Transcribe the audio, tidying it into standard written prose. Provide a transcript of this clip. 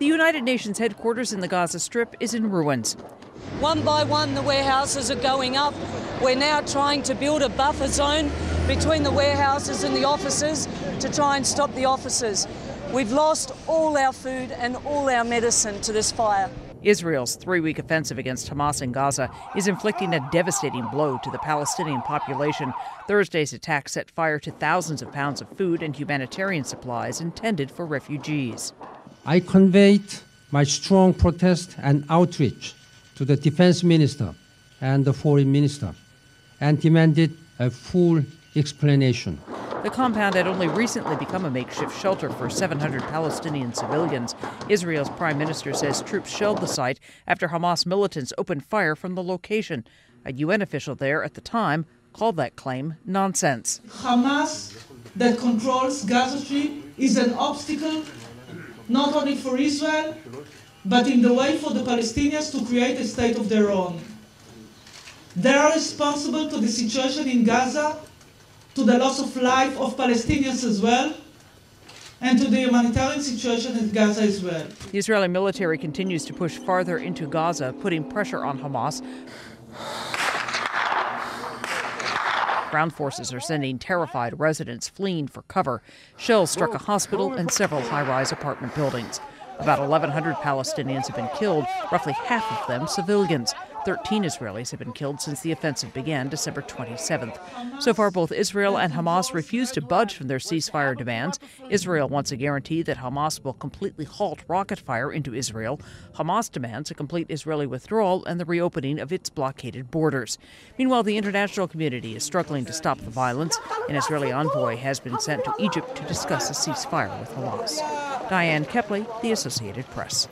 The United Nations headquarters in the Gaza Strip is in ruins. One by one, the warehouses are going up. We're now trying to build a buffer zone between the warehouses and the offices to try and stop the officers. We've lost all our food and all our medicine to this fire. Israel's 3-week offensive against Hamas in Gaza is inflicting a devastating blow to the Palestinian population. Thursday's attack set fire to thousands of pounds of food and humanitarian supplies intended for refugees. I conveyed my strong protest and outrage to the defense minister and the foreign minister and demanded a full explanation. The compound had only recently become a makeshift shelter for 700 Palestinian civilians. Israel's prime minister says troops shelled the site after Hamas militants opened fire from the location. A UN official there at the time called that claim nonsense. Hamas that controls Gaza City is an obstacle not only for Israel, but in the way for the Palestinians to create a state of their own. They are responsible to the situation in Gaza, to the loss of life of Palestinians as well, and to the humanitarian situation in Gaza as well. The Israeli military continues to push farther into Gaza, putting pressure on Hamas. Ground forces are sending terrified residents fleeing for cover. Shells struck a hospital and several high-rise apartment buildings. About 1,100 Palestinians have been killed, roughly half of them civilians. 13 Israelis have been killed since the offensive began December 27th. So far, both Israel and Hamas refuse to budge from their ceasefire demands. Israel wants a guarantee that Hamas will completely halt rocket fire into Israel. Hamas demands a complete Israeli withdrawal and the reopening of its blockaded borders. Meanwhile, the international community is struggling to stop the violence. An Israeli envoy has been sent to Egypt to discuss a ceasefire with Hamas. Diane Kepley, The Associated Press.